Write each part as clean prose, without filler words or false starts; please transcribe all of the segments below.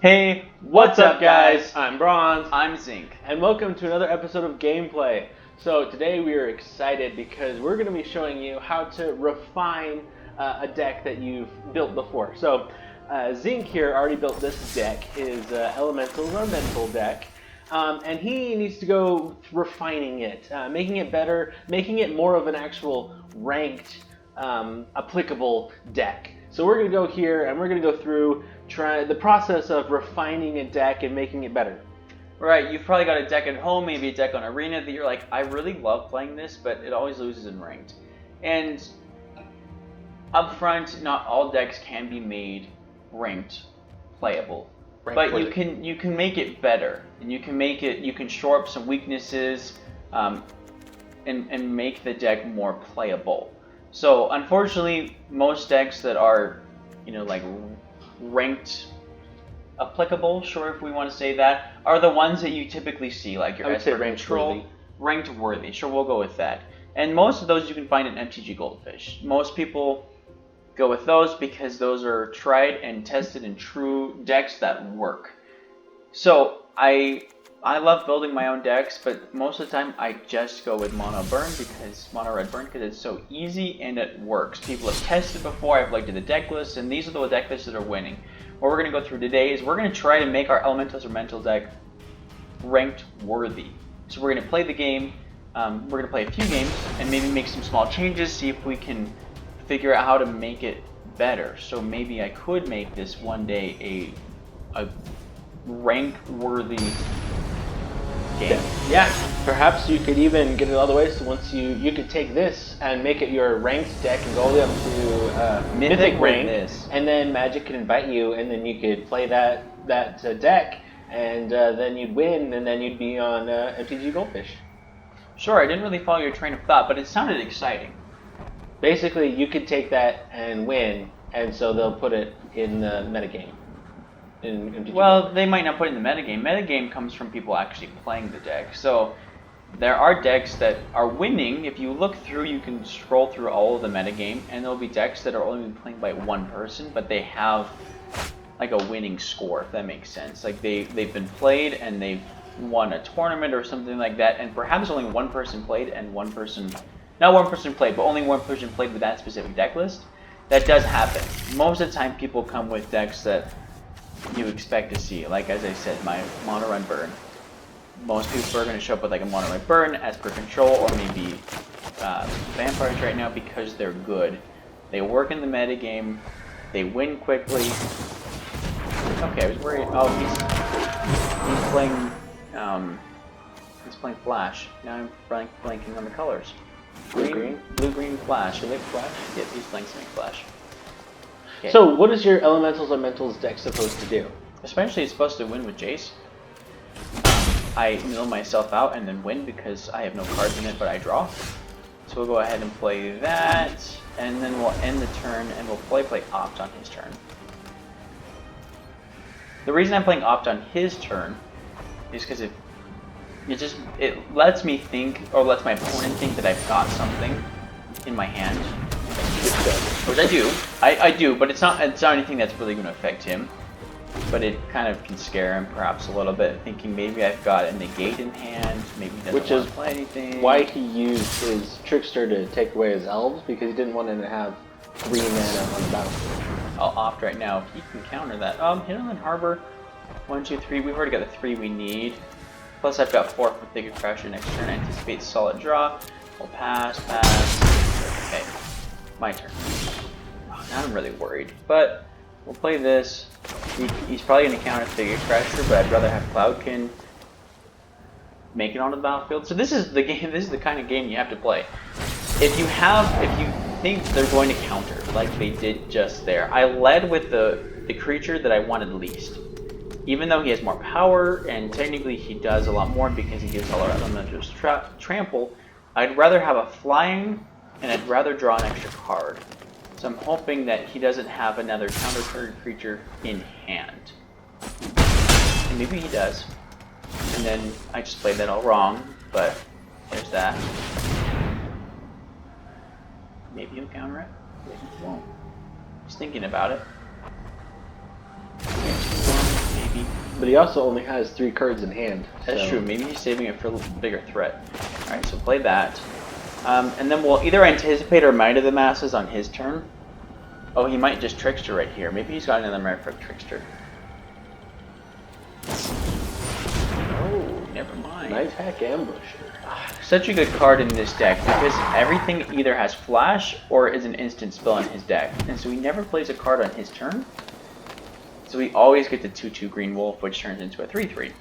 Hey, what's up guys? I'm Bronze. I'm Zinc. And welcome to another episode of Gameplay. So today we are excited because we're going to be showing you how to refine a deck that you've built before. So Zinc here already built this deck, his Elementals or Mental deck. And he needs to go refining it, making it better, making it more of an actual ranked, applicable deck. So we're going to go here and we're going to go through the process of refining a deck and making it better. Right, you've probably got a deck at home, maybe a deck on Arena that you're like, I really love playing this, but it always loses in ranked. And up front, not all decks can be made ranked playable. But you can make it better, and you can shore up some weaknesses, and make the deck more playable. So unfortunately, most decks that are, like ranked applicable, sure, if we want to say that, are the ones that you typically see, like your Esper Control, ranked worthy. Sure, we'll go with that. And most of those you can find in MTG Goldfish. Most people go with those because those are tried and tested and true decks that work. So I love building my own decks, but most of the time I just go with mono red burn because it's so easy and it works. People have tested before. I've looked at the deck lists, and these are the deck lists that are winning. What we're going to go through today is we're going to try to make our Elementals or Mental deck ranked worthy. So we're going to play the game. We're going to play a few games and maybe make some small changes, see if we can figure out how to make it better. So maybe I could make this one day a rank worthy game. Yeah, perhaps you could even get it all the way, so once you could take this and make it your ranked deck and go all the way up to Mythic rank, and then Magic could invite you, and then you could play that deck, and then you'd win, and then you'd be on MTG Goldfish. Sure, I didn't really follow your train of thought, but it sounded exciting. Basically, you could take that and win, and so they'll put it in the metagame. Well, they might not put it in the metagame. Metagame comes from people actually playing the deck. So there are decks that are winning. If you look through, you can scroll through all of the metagame, and there'll be decks that are only played by one person, but they have like a winning score, if that makes sense. Like they've been played and they've won a tournament or something like that, and perhaps only one person played and not one person played, but only one person played with that specific deck list. That does happen. Most of the time, people come with decks that you expect to see. Like, as I said, my mono red burn. Most people are going to show up with like a mono red burn, Esper Control, or maybe Vampires right now because they're good. They work in the metagame. They win quickly. Okay, I was worried. Oh, he's playing Flash. Now I'm blanking on the colors. Blue, green, Flash. Are they Flash? Yes, he's playing Zinc Flash. Okay. So, what is your Elementals or Mentals deck supposed to do? Especially, it's supposed to win with Jace. I mill myself out and then win because I have no cards in it, but I draw. So we'll go ahead and play that, and then we'll end the turn, and we'll play Opt on his turn. The reason I'm playing Opt on his turn is because it lets me think, or lets my opponent think that I've got something in my hand. Which I do. I do, but it's not anything that's really going to affect him. But it kind of can scare him perhaps a little bit, thinking maybe I've got a negate in hand, maybe he doesn't want to play anything. Why he used his Trickster to take away his elves, because he didn't want him to have 3 mana on the battlefield. I'll opt right now. He can counter that. Hinterland Harbor, 1, 2, 3. We've already got the 3 we need. Plus I've got 4 for Bigger Crasher next turn. Anticipate solid draw. We'll pass. Okay. My turn. Oh, now I'm really worried, but we'll play this. He's probably going to counter Figure Crasher, but I'd rather have Cloudkin make it onto the battlefield. So this is the game. This is the kind of game you have to play. If you think they're going to counter like they did just there, I led with the creature that I wanted least. Even though he has more power, and technically he does a lot more because he gives all our elementals trample, I'd rather have a flying, and I'd rather draw an extra card. So I'm hoping that he doesn't have another counter creature in hand. And maybe he does. And then I just played that all wrong, but there's that. Maybe he'll counter it. Maybe he won't. He's thinking about it. Maybe But he also only has 3 cards in hand. That's so. true. Maybe he's saving it for a bigger threat. All right, so play that, and then we'll either anticipate or Might of the Masses on his turn. Oh, he might just Trickster right here. Maybe he's got another Merfolk Trickster. Oh, never mind. Night Hack Ambusher. Such a good card in this deck because everything either has flash or is an instant spell in his deck, and so he never plays a card on his turn. So we always get the 2/2 Green Wolf, which turns into a 3/3.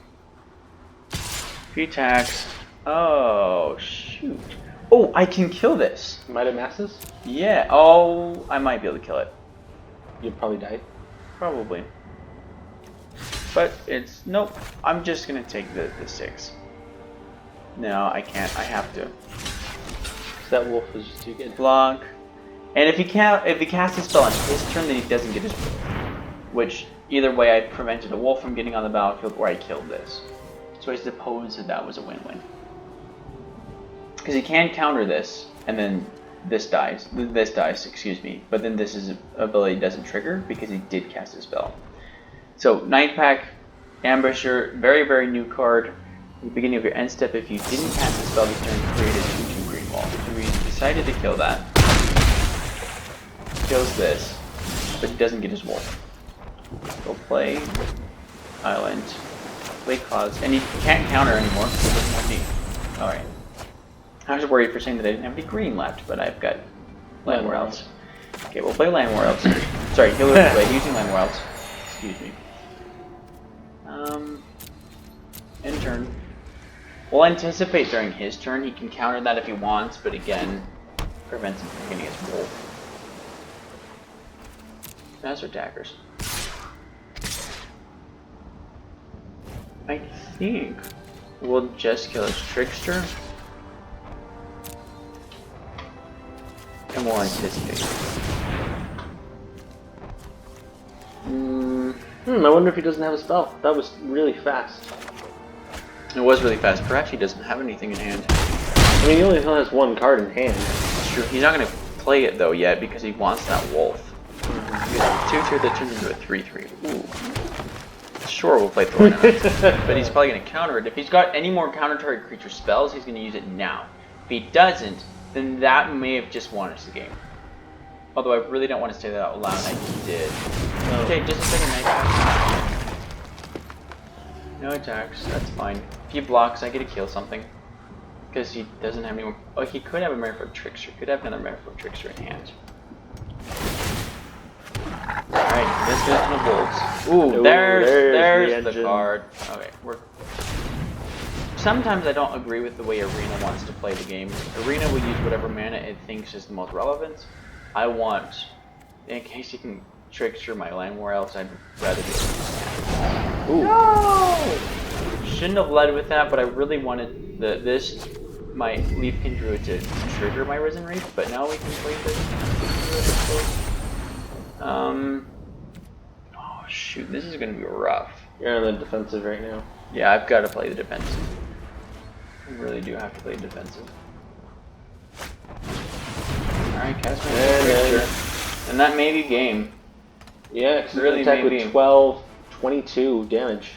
If he attacks, oh shoot! Oh, I can kill this. Might of Masses? Yeah. Oh, I might be able to kill it. You'd probably die. Probably. But it's nope. I'm just gonna take the 6. No, I can't. I have to. That wolf is just too good. Block. And if he casts a spell on his turn, then he doesn't get his wolf. Which either way, I prevented a wolf from getting on the battlefield, or I killed this. So I suppose that was a win-win. Because he can counter this, and then this dies. This dies, excuse me. But then this ability doesn't trigger because he did cast a spell. So Night Pack, Ambusher, very very new card. At the beginning of your end step, if you didn't cast the spell this turn, create a 2/2 green wall. So we decided to kill that. Kills this, but he doesn't get his wolf. Go play Island, play Cause, and he can't counter anymore because he doesn't have any. Alright. I was worried for saying that I didn't have any green left, but I've got Land Worlds. Okay, we'll play Land Worlds. Sorry, he'll play using Land Worlds. Excuse me. End turn. We'll anticipate during his turn. He can counter that if he wants, but again, prevents him from getting his wolf. Master Daggers. I think we'll just kill his Trickster. And we'll anticipate. I wonder if he doesn't have a spell. That was really fast. It was really fast. Perhaps he doesn't have anything in hand. I mean, he only has 1 card in hand. That's true. He's not going to play it though yet because he wants that wolf. He has a 2/2 that turns into a 3/3. Ooh. Sure, we'll play Thorn, but he's probably going to counter it. If he's got any more counter target creature spells, he's going to use it now. If he doesn't, then that may have just won us the game. Although I really don't want to say that out loud, I did. Okay, just a second, Night Pack. No attacks, that's fine. If he blocks, I get to kill something. Because he doesn't have any more. Oh, he could have a Merfolk Trickster. Could have another Merfolk Trickster in hand. Alright, this goes to the bolts. Ooh, there's the card. Okay, sometimes I don't agree with the way Arena wants to play the game. Arena will use whatever mana it thinks is the most relevant. I want, in case you can Trickster my Land Worlds, I'd rather do it. Ooh. No! Shouldn't have led with that, but I really wanted my Leafkin Druid to trigger my Risen Wraith, but now we can play this. Oh shoot, this is gonna be rough. You're on the defensive right now. Yeah, I've got to play the defensive. I really do have to play defensive. Alright, cast my Trickster. And that may be game. Yeah, because really attack maybe. with 12, 22 damage.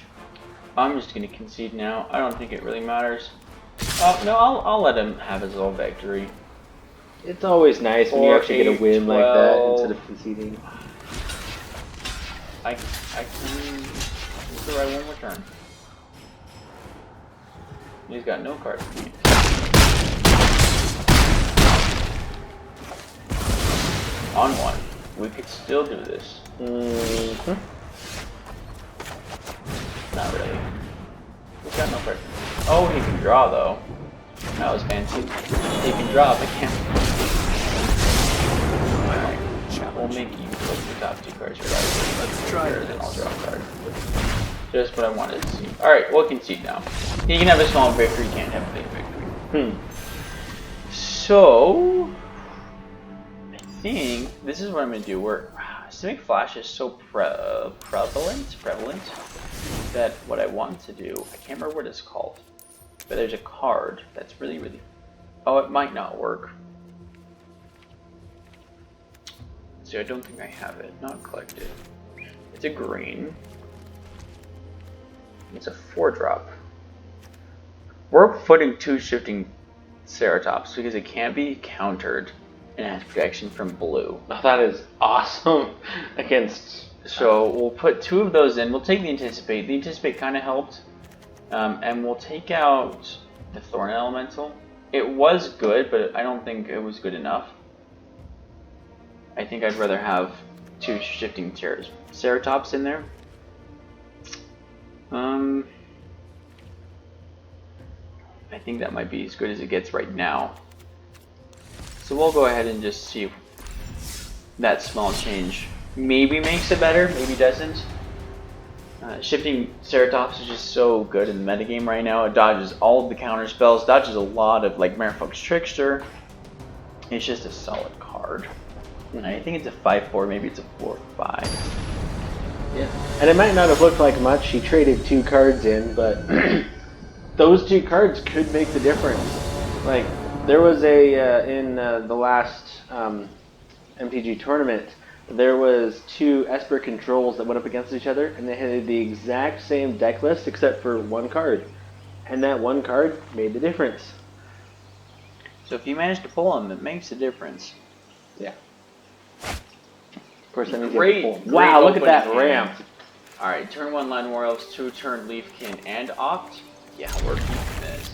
I'm just gonna concede now. I don't think it really matters. Oh no, I'll let him have his little victory. It's always nice when you actually get a win 12. like that instead of conceding. I can survive one more turn. He's got no cards for me. On 1. We could still do this. Not really. He's got no cards. Oh, he can draw though. That was fancy. He can draw, but can't. We'll make you look the top 2 cards here. Let's try it, then I'll draw a card. Just what I wanted to see. Alright, we'll concede now. He can have a small victory, he can't have a big victory. So, I think this is what I'm going to do. Where Simic Flash is so prevalent that what I want to do, I can't remember what it's called, but there's a card that's really, really, oh, it might not work. So I don't think I have it, not collected. It's a green. It's a 4-drop. We're putting 2 shifting Ceratops because it can't be countered and it has protection from blue. Oh, that is awesome against. So we'll put 2 of those in. We'll take the Anticipate. The Anticipate kind of helped. And we'll take out the Thorn Elemental. It was good, but I don't think it was good enough. I think I'd rather have 2 shifting Ceratops in there. I think that might be as good as it gets right now. So we'll go ahead and just see if that small change maybe makes it better, maybe doesn't. Shifting Ceratops is just so good in the metagame right now. It dodges all of the counter spells, dodges a lot of like Merfolk's Trickster. It's just a solid card. I think it's a 5/4, maybe it's a 4/5. Yeah. And it might not have looked like much. He traded 2 cards in, but those 2 cards could make the difference. Like there was in the last MTG tournament, there was 2 Esper controls that went up against each other, and they had the exact same deck list except for 1 card, and that 1 card made the difference. So if you manage to pull them, it makes a difference. Yeah. Of course, that means Great, you have to pull. great Wow, look at that opening ramp. All right, turn 1 Land War Elves, 2 turn Leafkin and Opt. Yeah, we're keeping this.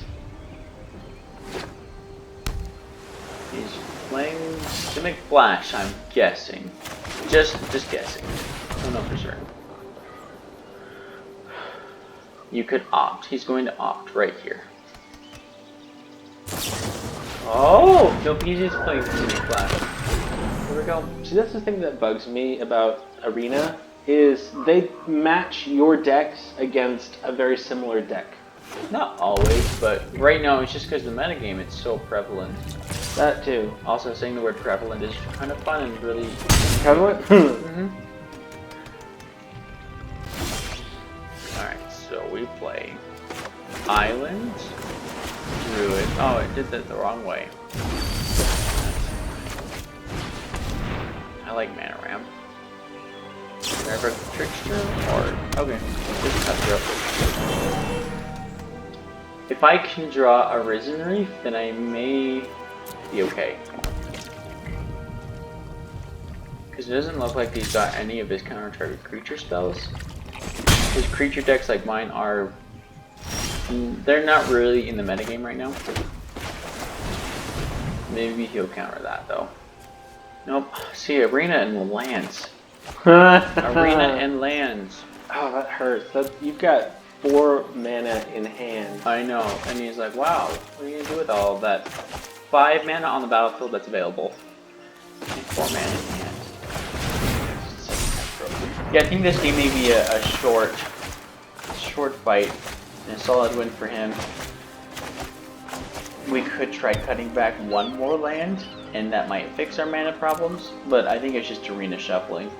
He's playing Simic Flash, I'm guessing. Just guessing. Don't know for certain. You could opt. He's going to opt right here. Oh! Nope, he's just playing Simic Flash. Here we go. See, that's the thing that bugs me about Arena, is they match your decks against a very similar deck. Not always, but right now it's just because the metagame it's so prevalent. That too. Also, saying the word prevalent is kind of fun and really Prevalent? Mm-hmm. Alright, so we play Island, Druid. Oh, it did that the wrong way. I like Mana Ramp. Never Trickster or okay, just cut through. If I can draw a Risen Reef, then I may be okay. Because it doesn't look like he's got any of his counter-target creature spells. His creature decks like mine are... they're not really in the metagame right now. Maybe he'll counter that though. Nope. See, Arena and lands. Arena and lands. Oh, that hurts. You've got 4 mana in hand. I know. And he's like, wow, what are you going to do with all of that? 5 mana on the battlefield that's available. And 4 mana in hand. Yeah, I think this game may be a short fight and a solid win for him. We could try cutting back 1 more land, and that might fix our mana problems, but I think it's just arena shuffling.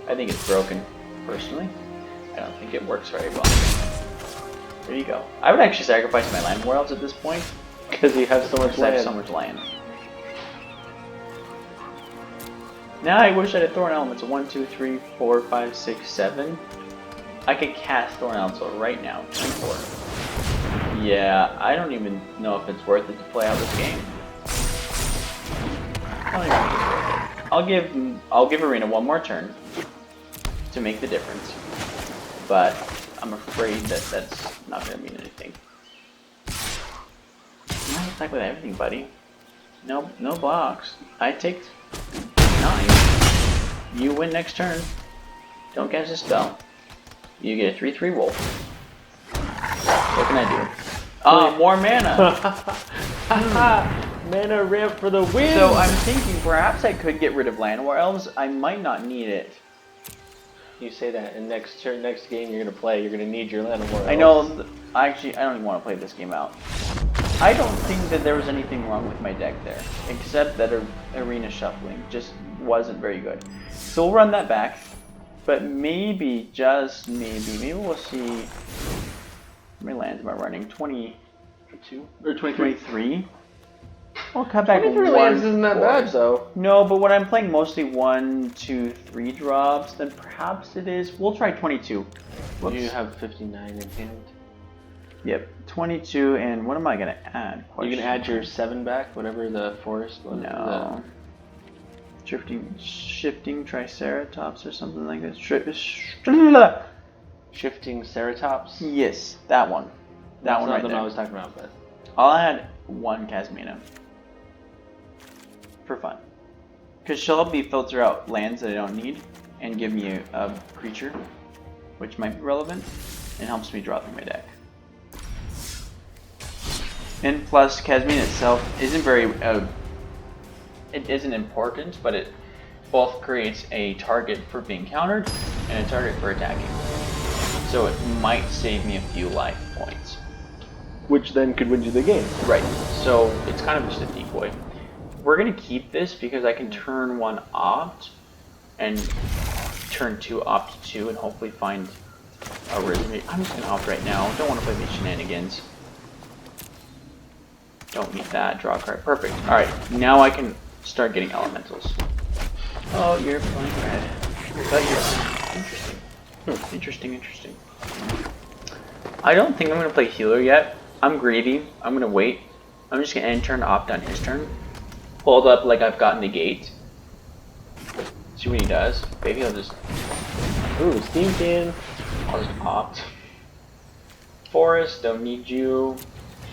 I think it's broken, personally. I don't think it works very well. There you go. I would actually sacrifice my land worlds at this point. Because you have so much I have land. so much land. Now I wish I had Thorn Elements. 1, 2, 3, 4, 5, 6, 7. I could cast Thorn Elemental right now. 24. Yeah, I don't even know if it's worth it to play out this game. I'll give Arena 1 more turn to make the difference, but I'm afraid that that's not going to mean anything. You might attack with everything, buddy. No blocks. I take 9. You win next turn. Don't catch the spell. You get a 3/3 wolf. What can I do? Oh, more mana! Mana ramp for the win! So I'm thinking perhaps I could get rid of Land War Elves. I might not need it. You say that, and next game you're gonna play, you're gonna need your Land War Elves. I know. Actually, I don't even want to play this game out. I don't think that there was anything wrong with my deck there, except that arena shuffling just wasn't very good. So we'll run that back, but maybe, just maybe we'll see. How many lands am I running? 22 or 23? I'll cut back 23 one lands isn't that bad, forest. though. No, but when I'm playing mostly 1, 2, 3 drops, then perhaps it is. We'll try 22. Whoops. You have 59 in hand. Yep, 22, and what am I gonna add? You can add your 7 back, whatever the forest was. No. Shifting Triceratops or something like this. Shifting Ceratops. Yes, that one. That That's one not right the one there. I was talking about, but I'll add 1 Casmina. For fun. Because she'll help me filter out lands that I don't need and give me a creature, which might be relevant, and helps me draw through my deck. And plus, Casmina itself isn't very, it isn't important, but it both creates a target for being countered and a target for attacking. So it might save me a few life points. which then could win you the game. Right, so it's kind of just a decoy. We're going to keep this because I can turn 1 opt and turn 2 opt 2 and hopefully find a rhythm. I'm just going to opt right now. Don't want to play these shenanigans. Don't need that. Draw a card. Perfect. Alright, now I can start getting elementals. Oh, you're playing red. But yes. Interesting. Interesting. I don't think I'm going to play healer yet. I'm greedy. I'm going to wait. I'm just going to end turn opt on his turn. Hold up like I've got negate. See what he does. Maybe I'll just... Ooh, Steam Can. I'll just opt. Forest, don't need you.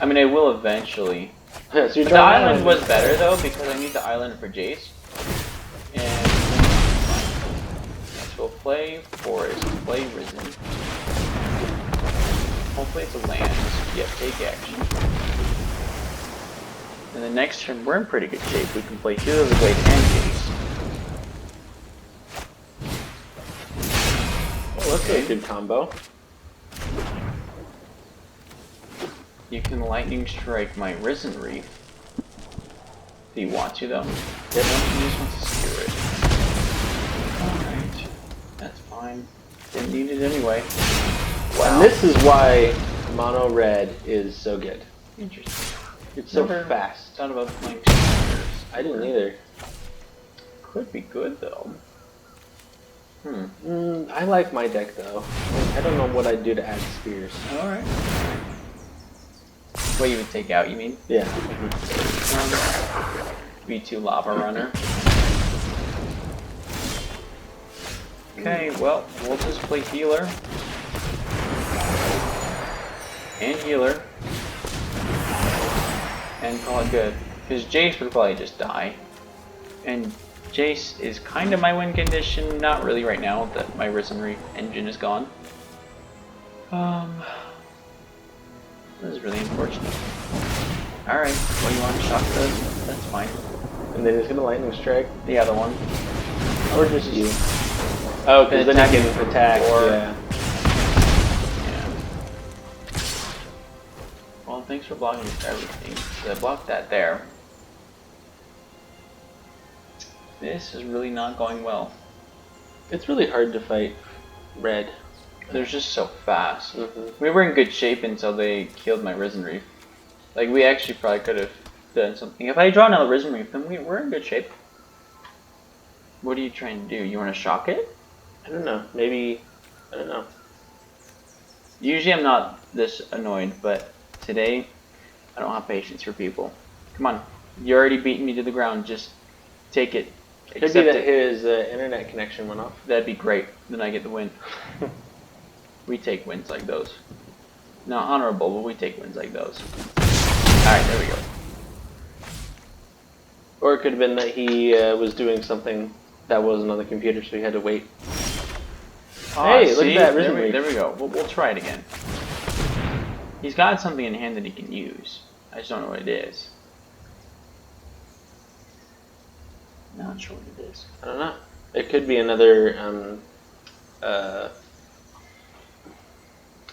I mean, I will eventually. Yeah, so But the island was better though because I need the island for Jace. And so we'll play Forest, play Risen. Hopefully it's a land. Yep, take action. And the next turn, we're in pretty good shape. We can play Healer of the Blade and Jace. Oh, that's a good combo. You can Lightning Strike my Risen Reef. Do you want to, though? Yep. You just want to secure it. Alright. That's fine. Didn't need it anyway. Wow. And this is why mono red is so good. Interesting. It's so Never fast. Thought about playing Spears. I didn't either. Could be good, though. I like my deck though. I don't know what I'd do to add spears. Alright. What you would take out, you mean? Yeah. V2 Lava Runner. Okay, well, we'll just play Healer. And Healer. And call it good. Because Jace would probably just die. And Jace is kind of my win condition. Not really right now that my Risen Reef engine is gone. This is really unfortunate. Alright, well you want to shock those? That's fine. And then he's gonna lightning strike. The other one. Or just you. Oh, because then he can attack. Or... Yeah. Yeah. Well, thanks for blocking everything. So I blocked that there. This is really not going well. It's really hard to fight red. They're just so fast. We were in good shape until they killed my Risen Reef. Like, we actually probably could have done something. If I draw another Risen Reef, then we're in good shape. What are you trying to do? You want to shock it? I don't know. Maybe, I don't know. Usually I'm not this annoyed, but today I don't have patience for people. Come on. You already beaten me to the ground. Just take it. Could be that his internet connection went off. That'd be great. Then I get the win. We take wins like those. Not honorable, but we take wins like those. Alright, there we go. Or it could have been that he was doing something that wasn't on the computer, so he had to wait. Hey, look at that Risen Reef. There we go. We'll try it again. He's got something in hand that he can use. I just don't know what it is. Not sure what it is. I don't know. It could be another,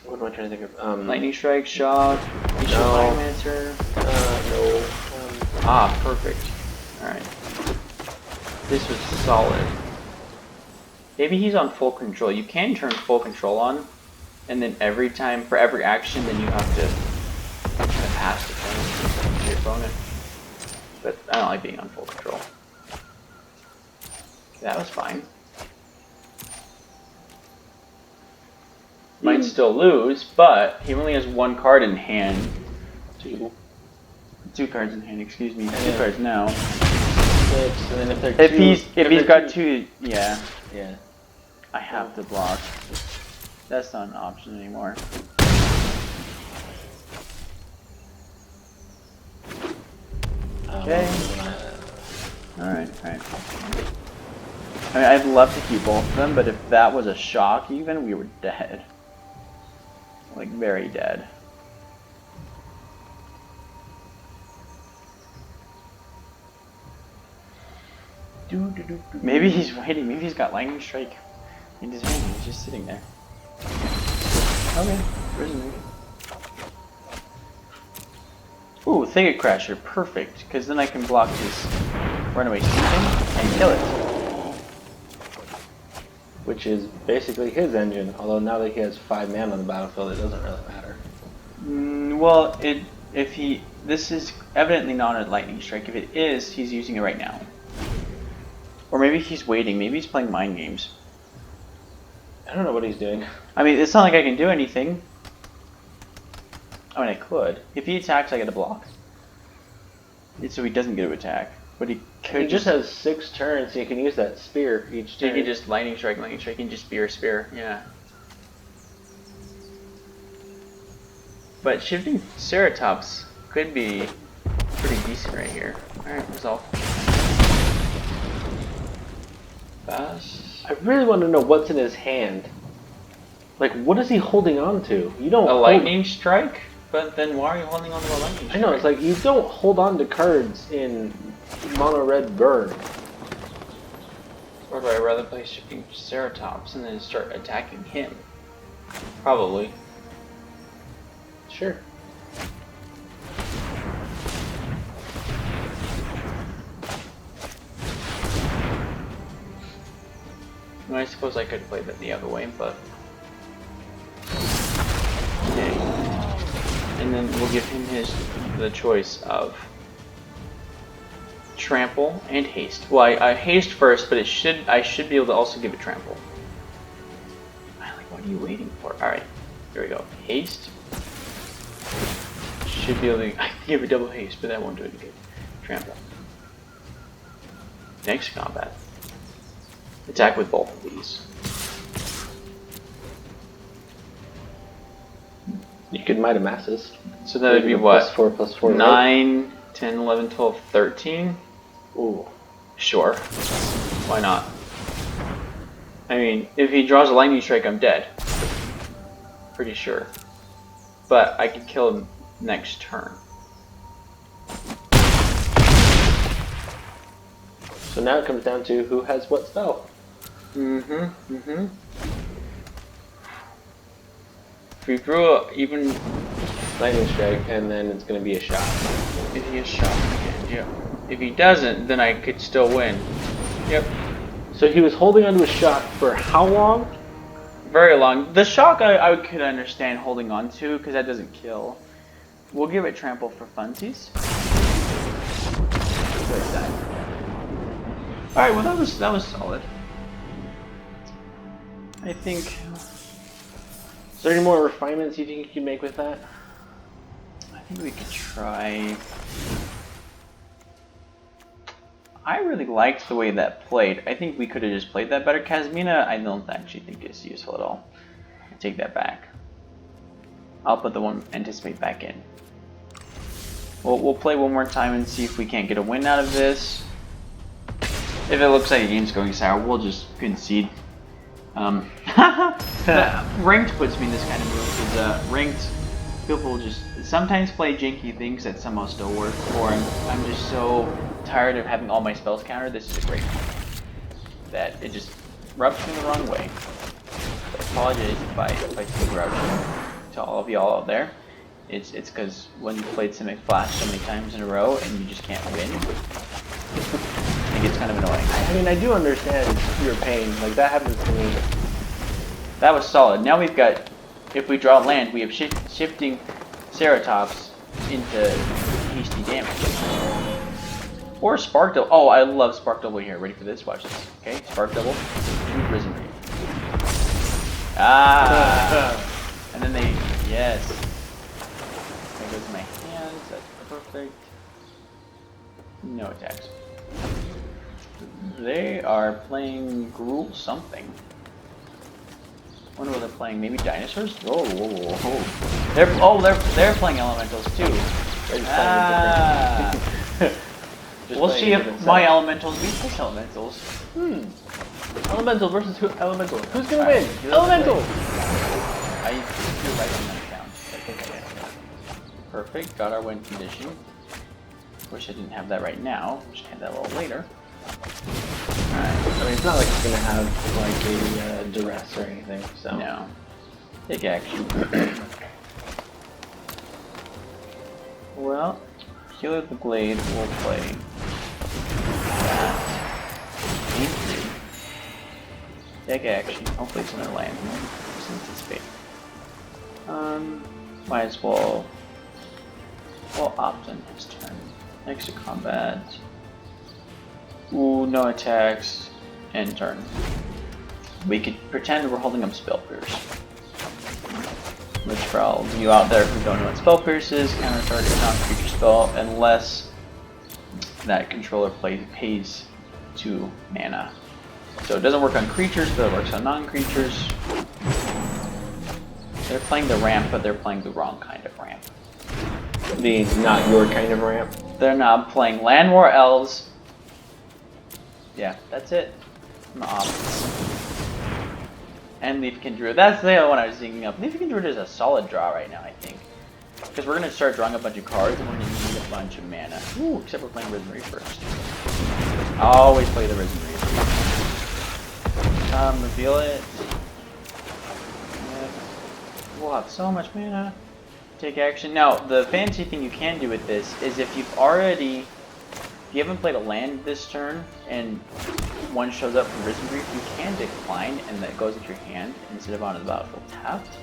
what am I trying to think of? Lightning Strike, Shock, No. Answer. No. Perfect. Alright. This was solid. Maybe he's on full control. You can turn full control on, and then every time, for every action, then you have to pass the turn to your opponent. but I don't like being on full control. That was fine. Might still lose, but he only has one card in hand. Two cards in hand, excuse me. Two cards now. 6, and then if he's got two, yeah. Yeah. I have to block. That's not an option anymore. Okay. Alright. I mean, I'd love to keep both of them, but if that was a shock even, we were dead. Like, very dead. Maybe he's waiting. Maybe he's got Lightning Strike in his hand. He's just sitting there. Okay. Prison. Ooh, Thicket Crasher. Perfect. Because then I can block his runaway sweeping and kill it. Which is basically his engine. Although now that he has 5 mana on the battlefield, it doesn't really matter. Well, this is evidently not a Lightning Strike. If it is, he's using it right now. Or maybe he's waiting. Maybe he's playing mind games. I don't know what he's doing. I mean, it's not like I can do anything. I mean, I could. If he attacks, I get a block. So he doesn't get to attack. But he could. He just has 6 turns, so you can use that spear each turn. He can just Lightning Strike, and just spear. Yeah. But shifting Ceratops could be pretty decent right here. Alright, resolve. I really want to know what's in his hand. Like, what is he holding on to? You don't. A Lightning Strike? But then why are you holding on to a Lightning Strike? I know, it's like you don't hold on to cards in mono red burn. Or would I rather play shifting Ceratops and then start attacking him? Probably. Sure. Well, I suppose I could play that the other way, but... Okay. And then we'll give him the choice of Trample and Haste. Well, I haste first, but I should be able to also give it Trample. What are you waiting for? Alright, here we go. Haste. Should be able to give it double haste, but that won't do any good. Trample. Next combat. Attack with both of these. You could Might of Masses. So that would be what? +4/+4. 9, 10, 11, 12, 13? Ooh. Sure. Why not? I mean, if he draws a Lightning Strike, I'm dead. Pretty sure. But I could kill him next turn. So now it comes down to who has what spell. If we drew a even Lightning Strike, and then it's going to be a shot. if he is shot again, yeah. If he doesn't, then I could still win. Yep. So he was holding onto a shot for how long? Very long. The shock I could understand holding on to because that doesn't kill. We'll give it trample for funsies. All right. Well, that was solid. I think. Is there any more refinements you think you can make with that? I think we could try. I really liked the way that played. I think we could have just played that better. Kazmina, I don't actually think is useful at all. I take that back. I'll put the one Anticipate back in. We'll play one more time and see if we can't get a win out of this. If it looks like the game's going sour, we'll just concede. Ranked puts me in this kind of mood because ranked people just sometimes play janky things that somehow still work, or I'm just so tired of having all my spells countered. This is a great one. That it just rubs me the wrong way. So I apologize if I still rub you to all of y'all out there. It's because when you played Simic Flash so many times in a row and you just can't win, it gets kind of annoying. I mean, I do understand your pain. Like, that happens to me. That was solid. Now we've got, if we draw land, we have shifting Ceratops into hasty damage. Or Spark Double. Oh, I love Spark Double here. Ready for this? Watch this. Okay, Spark Double. Risen Reef. Ah! And then they, yes. There goes my hands. That's perfect. No attacks. They are playing Gruul something. I wonder what they're playing. Maybe dinosaurs? Whoa, whoa, whoa, whoa. They're playing elementals too. Ah. We'll see if my elementals beat his elementals. Elemental versus elemental. Who's gonna win? Elemental. I feel like I'm gonna count. I think I am. Perfect. Got our win condition. Wish I didn't have that right now. Just have that a little later. Alright. I mean, it's not like it's gonna have like a duress or anything. So no. Take action. Well, Healer of the Glade will play that. Take action. Hopefully it's another land. Since it's fake. Might as well. We'll opt in his turn. Next to combat. Ooh, no attacks. End turn. We could pretend we're holding up Spell Pierce. Which for all of you out there who don't know what Spell Pierce is, counter target non-creature spell unless that controller pays 2 mana. So it doesn't work on creatures, but it works on non-creatures. They're playing the ramp, but they're playing the wrong kind of ramp. The not your kind of ramp? They're not playing Land War Elves. Yeah, that's it. I'm off. And Leafkin Druid. That's the other one I was thinking of. Leafkin Druid is a solid draw right now, I think. Because we're going to start drawing a bunch of cards and we're going to need a bunch of mana. Ooh, except we're playing Risen Reef first. I always play the Risen Reef. Reveal it. We'll have so much mana. Take action. Now, the fancy thing you can do with this is if you haven't played a land this turn and one shows up from Risen Reef, you can decline and that goes into your hand instead of onto the battlefield tapped.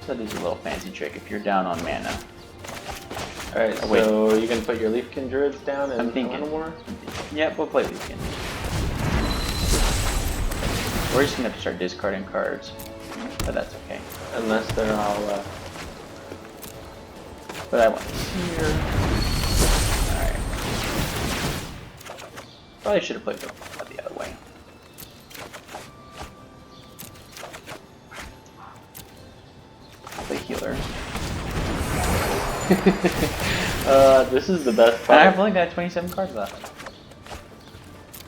So that is a little fancy trick if you're down on mana. Alright, so you can put your Leafkin Druids down and I'm thinking. More? Yep, we'll play Leafkin. We're just gonna have to start discarding cards, but that's okay. Unless they're all. But I want this here. Alright. Probably should have played the other way. I'll play healer. This is the best part. I've only got 27 cards left.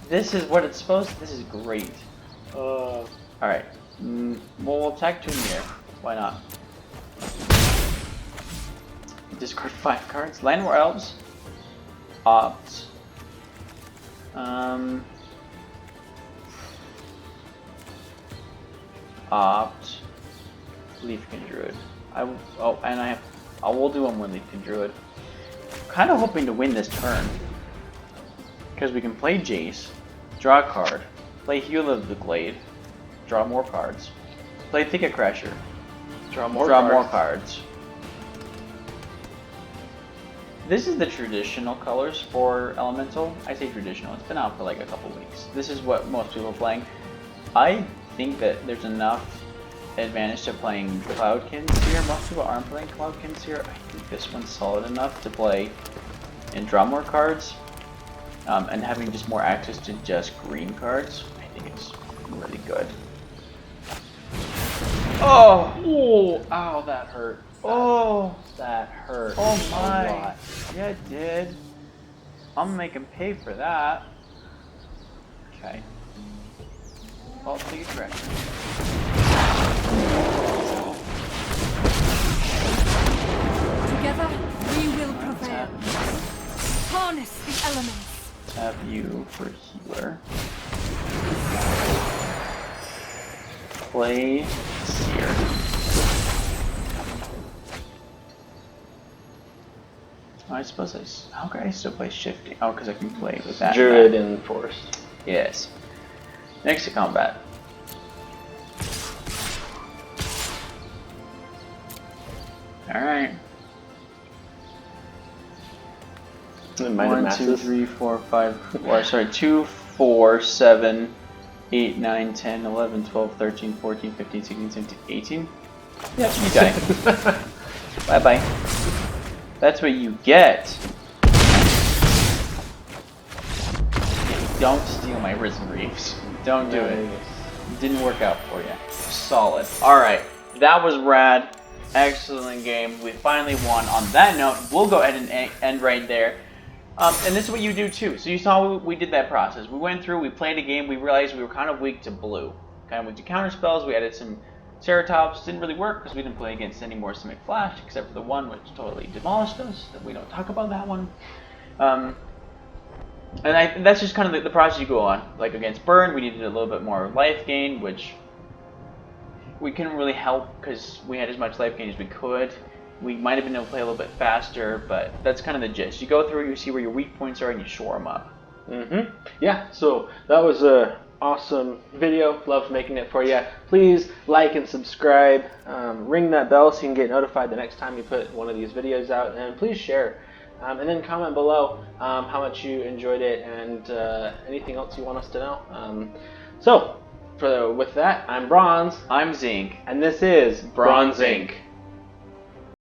This is what it's supposed to. This is great. Alright. Well, we'll attack 2 in the air. Why not? Discard 5 cards. Land War Elves. Opt. Opt. Leafkin Druid. We'll do one more Leafkin Druid. Kind of hoping to win this turn. Because we can play Jace, draw a card, play Healer of the Glade, draw more cards, play Thicket Crasher, draw more cards. This is the traditional colors for Elemental. I say traditional, it's been out for like a couple weeks. This is what most people are playing. I think that there's enough advantage to playing Cloudkin Seer. Most people aren't playing Cloudkin Seer. I think this one's solid enough to play and draw more cards. And having just more access to just green cards, I think it's really good. Oh! Oh! Ow, that hurt. Oh! That hurt. Oh my! A lot. Yeah, it did. I'm gonna make him pay for that. Okay. Well, take a correction. Together, we will prevail. Harness the elements. Tap you for healer. Play Seer. Oh, I suppose how can I still play Shifting? Oh, because I can play with that. Druid and Force. Yes. Next to combat. Alright. Might have 1, 2, masses. 3, 4, 5. Or sorry, 2, 4, 7, 8, 9, 10, 11, 12, 13, 14, 15, 16, 17, 18. Yep, you die. Bye bye. That's what you get. Don't steal my Risen Reefs. Don't do it. Didn't work out for you. Solid. Alright, that was rad. Excellent game. We finally won. On that note, we'll go ahead and end right there. And this is what you do too. So you saw we did that process. We went through, we played a game, we realized we were kind of weak to blue. Kind of weak to counter spells. We added some Ceratops. Didn't really work because we didn't play against any more Simic Flash, except for the one which totally demolished us. We don't talk about that one. And that's just kind of the process you go on. Like against Burn, we needed a little bit more life gain, which we couldn't really help because we had as much life gain as we could. We might have been able to play a little bit faster, but that's kind of the gist. You go through, you see where your weak points are, and you shore them up. Yeah, so that was a awesome video. Loved making it for you. Please like and subscribe. Ring that bell so you can get notified the next time you put one of these videos out. And please share. And then comment below how much you enjoyed it and anything else you want us to know. So, with that, I'm Bronze. I'm Zinc. And this is BronZinc.